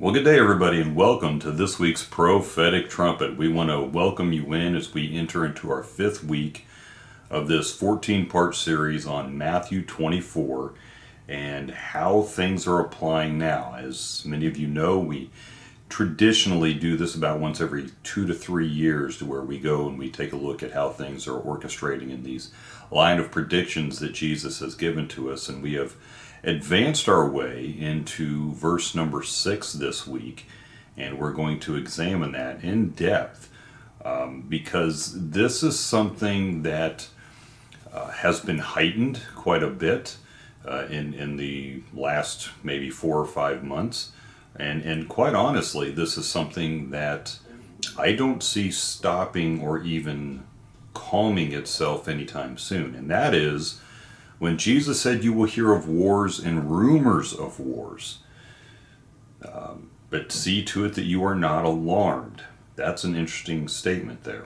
Well, good day, everybody, and welcome to this week's Prophetic Trumpet. We want to welcome you in as we enter into our fifth week of this 14-part series on Matthew 24 and how things are applying now. As many of you know, we traditionally do this about once every 2 to 3 years, to where we go and we take a look at how things are orchestrating in these line of predictions that Jesus has given to us, and we have advanced our way into verse number 6 this week, and we're going to examine that in depth because this is something that has been heightened quite a bit in the last maybe 4 or 5 months, and quite honestly, this is something that I don't see stopping or even calming itself anytime soon, and that is when Jesus said, "You will hear of wars and rumors of wars, but see to it that you are not alarmed." That's an interesting statement there.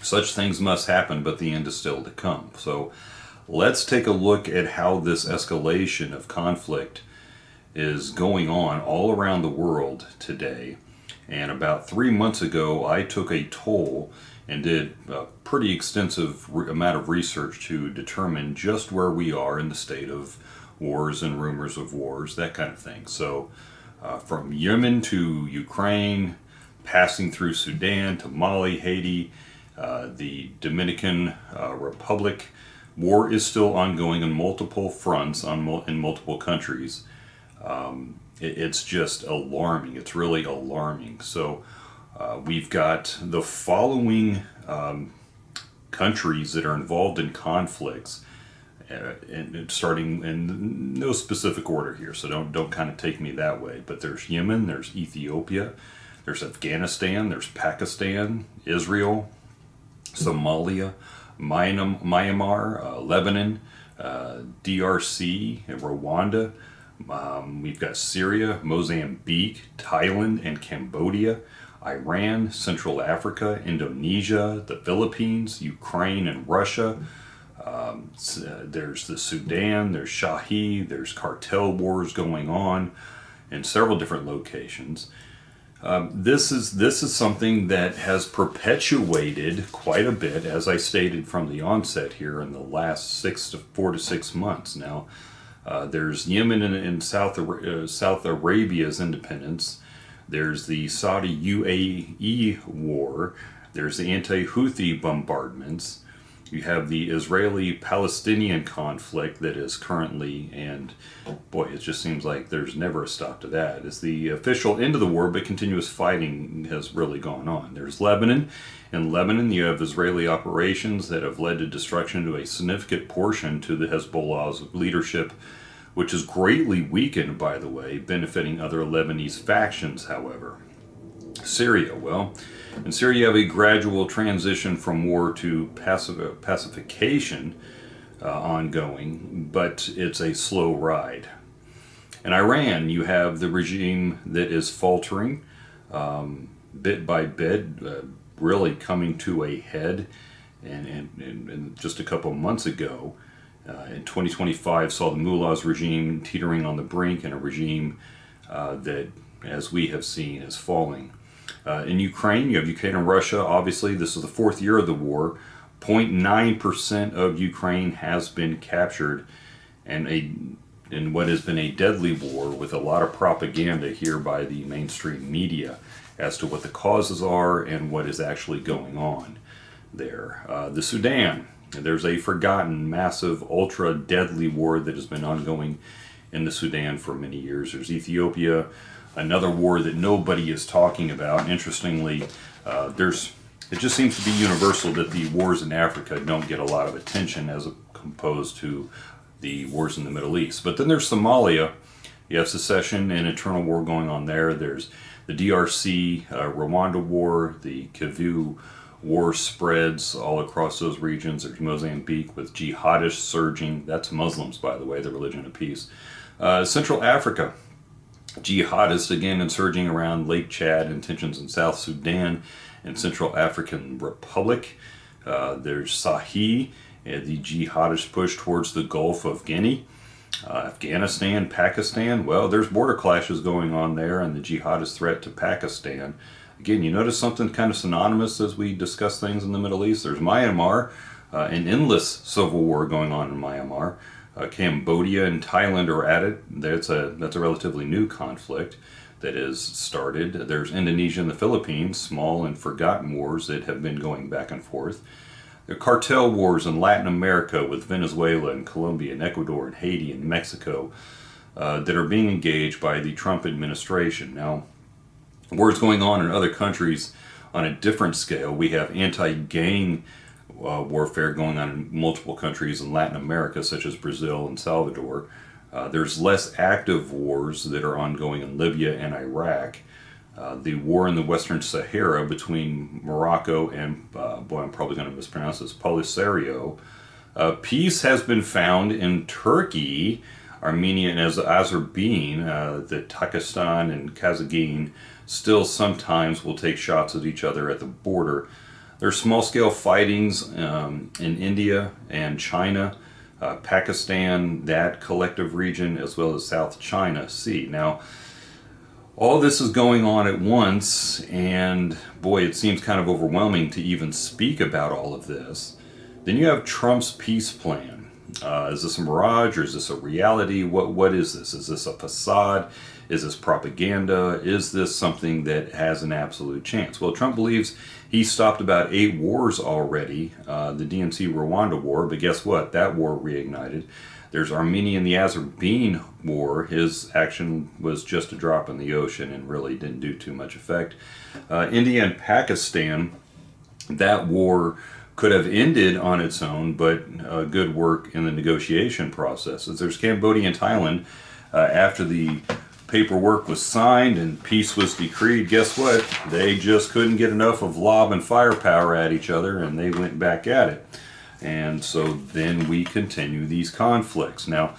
Such things must happen, but the end is still to come. So let's take a look at how this escalation of conflict is going on all around the world today. And about 3 months ago, I took a toll and did a pretty extensive amount of research to determine just where we are in the state of wars and rumors of wars, that kind of thing. So from Yemen to Ukraine, passing through Sudan to Mali, Haiti, the Dominican Republic, war is still ongoing on multiple fronts in multiple countries. It's just alarming. It's really alarming. So we've got the following countries that are involved in conflicts, and starting in no specific order here, so don't kind of take me that way. But there's Yemen, there's Ethiopia, there's Afghanistan, there's Pakistan, Israel, Somalia, Myanmar, Lebanon, DRC, and Rwanda. We've got Syria, Mozambique, Thailand, and Cambodia, Iran, Central Africa, Indonesia, the Philippines, Ukraine, and Russia. There's the Sudan, there's Shahi, there's cartel wars going on in several different locations. This is something that has perpetuated quite a bit, as I stated from the onset here, in the last 4 to 6 months. Now, there's Yemen and South Arabia's independence. There's the Saudi UAE war. There's the anti-Houthi bombardments. You have the Israeli-Palestinian conflict that is currently, and boy, it just seems like there's never a stop to that. It's the official end of the war, but continuous fighting has really gone on. There's Lebanon. In Lebanon, you have Israeli operations that have led to destruction to a significant portion to the Hezbollah's leadership, which is greatly weakened, by the way, benefiting other Lebanese factions, however. Syria, well, in Syria you have a gradual transition from war to pacification ongoing, but it's a slow ride. In Iran, you have the regime that is faltering bit by bit, really coming to a head, and just a couple of months ago, in 2025, saw the mullah's regime teetering on the brink, and a regime that, as we have seen, is falling. In Ukraine, you have Ukraine and Russia. Obviously, this is the 4th year of the war. 0.9% of Ukraine has been captured, and in what has been a deadly war, with a lot of propaganda here by the mainstream media as to what the causes are and what is actually going on there. The Sudan. There's a forgotten, massive, ultra-deadly war that has been ongoing in the Sudan for many years. There's Ethiopia, another war that nobody is talking about. Interestingly, it just seems to be universal that the wars in Africa don't get a lot of attention as opposed to the wars in the Middle East. But then there's Somalia. You have secession and internal war going on there. There's the DRC, Rwanda war, the Kivu war spreads all across those regions. There's Mozambique with jihadists surging. That's Muslims, by the way, the religion of peace. Central Africa, jihadists again insurging around Lake Chad, and tensions in South Sudan and Central African Republic. There's Sahi, the jihadist push towards the Gulf of Guinea. Afghanistan, Pakistan, well, there's border clashes going on there and the jihadist threat to Pakistan. Again, you notice something kind of synonymous as we discuss things in the Middle East. There's Myanmar, an endless civil war going on in Myanmar. Cambodia and Thailand are at it. That's a relatively new conflict that is started. There's Indonesia and the Philippines, small and forgotten wars that have been going back and forth. There are cartel wars in Latin America with Venezuela and Colombia and Ecuador and Haiti and Mexico that are being engaged by the Trump administration. Now, wars going on in other countries on a different scale. We have anti-gang warfare going on in multiple countries in Latin America, such as Brazil and Salvador. There's less active wars that are ongoing in Libya and Iraq. The war in the Western Sahara between Morocco and, boy, I'm probably going to mispronounce this, Polisario. Peace has been found in Turkey, Armenia, and Azerbaijan. The Tajikistan and Kazakhstan still sometimes will take shots at each other at the border. There's small-scale fightings in India and China, Pakistan, that collective region, as well as South China Sea. Now, all this is going on at once, and boy, it seems kind of overwhelming to even speak about all of this. Then you have Trump's peace plan. Is this a mirage or is this a reality? What is this? Is this a facade? Is this propaganda? Is this something that has an absolute chance? Well, Trump believes he stopped about 8 wars already, the DMC-Rwanda war, but guess what? That war reignited. There's Armenia and the Azerbaijan war. His action was just a drop in the ocean and really didn't do too much effect. India and Pakistan, that war could have ended on its own, but good work in the negotiation process. There's Cambodia and Thailand. After the paperwork was signed and peace was decreed, guess what? They just couldn't get enough of lob and firepower at each other, and they went back at it. And so then we continue these conflicts. Now,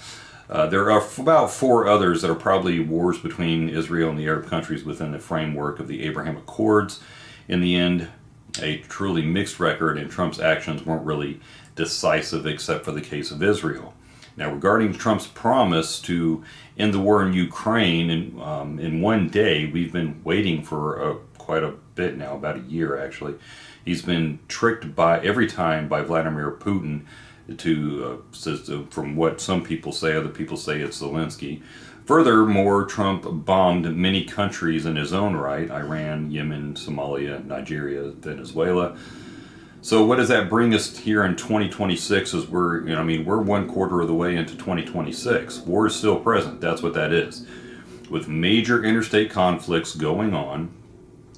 there are about 4 others that are probably wars between Israel and the Arab countries within the framework of the Abraham Accords. In the end, a truly mixed record, and Trump's actions weren't really decisive except for the case of Israel. Now, regarding Trump's promise to end the war in Ukraine in one day, we've been waiting for quite a bit now, about a year actually. He's been tricked by every time by Vladimir Putin from what some people say, other people say it's Zelensky. Furthermore, Trump bombed many countries in his own right: Iran, Yemen, Somalia, Nigeria, Venezuela. So what does that bring us here in 2026? As we're 1/4 of the way into 2026. War is still present. That's what that is. With major interstate conflicts going on,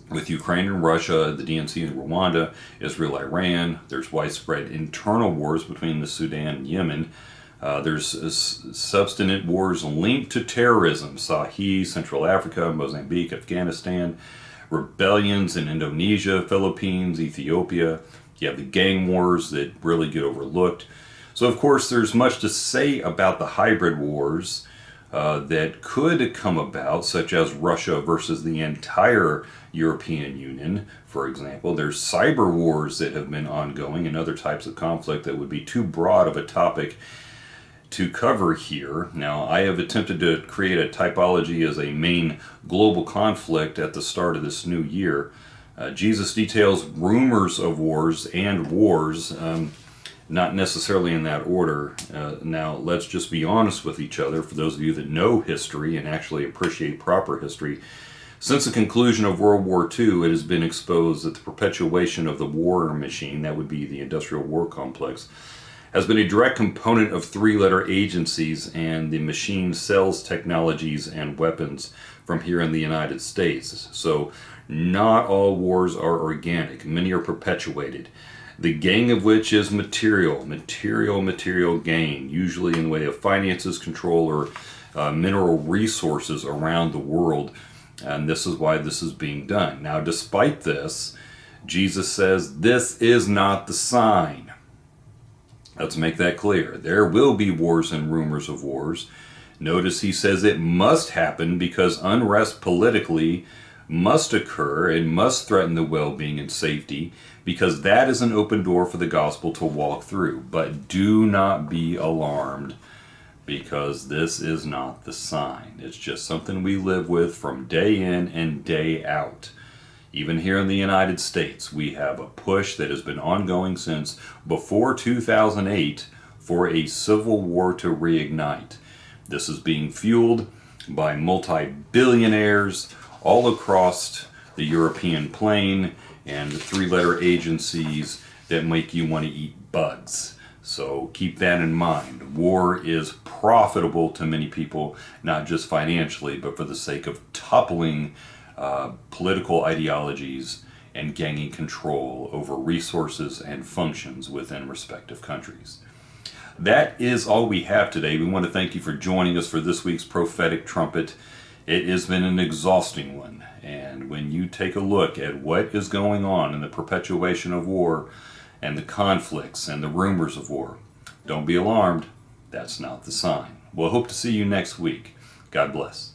with Ukraine and Russia, the DNC and Rwanda, Israel, Iran. There's widespread internal wars between the Sudan and Yemen. There's substantive wars linked to terrorism: Sahel, Central Africa, Mozambique, Afghanistan. Rebellions in Indonesia, Philippines, Ethiopia. You have the gang wars that really get overlooked. So, of course, there's much to say about the hybrid wars that could come about, such as Russia versus the entire European Union, for example. There's cyber wars that have been ongoing and other types of conflict that would be too broad of a topic to cover here. Now, I have attempted to create a typology as a main global conflict at the start of this new year. Jesus details rumors of wars and wars, not necessarily in that order. Now, let's just be honest with each other. For those of you that know history and actually appreciate proper history, since the conclusion of World War II, it has been exposed that the perpetuation of the war machine, that would be the industrial war complex, has been a direct component of 3-letter agencies, and the machine sells technologies and weapons from here in the United States. So not all wars are organic. Many are perpetuated. The gain of which is material gain, usually in the way of finances, control, or mineral resources around the world. And this is why this is being done. Now, despite this, Jesus says this is not the sign. Let's make that clear. There will be wars and rumors of wars. Notice he says it must happen because unrest politically must occur and must threaten the well-being and safety, because that is an open door for the gospel to walk through. But do not be alarmed. because this is not the sign. It's just something we live with from day in and day out. Even here in the United States, we have a push that has been ongoing since before 2008 for a civil war to reignite. This is being fueled by multi-billionaires all across the European plain and three-letter agencies that make you want to eat bugs. So keep that in mind. War is profitable to many people, not just financially, but for the sake of toppling political ideologies and gaining control over resources and functions within respective countries. That is all we have today. We want to thank you for joining us for this week's Prophetic Trumpet. It has been an exhausting one, and when you take a look at what is going on in the perpetuation of war and the conflicts and the rumors of war, don't be alarmed. That's not the sign. We'll hope to see you next week. God bless.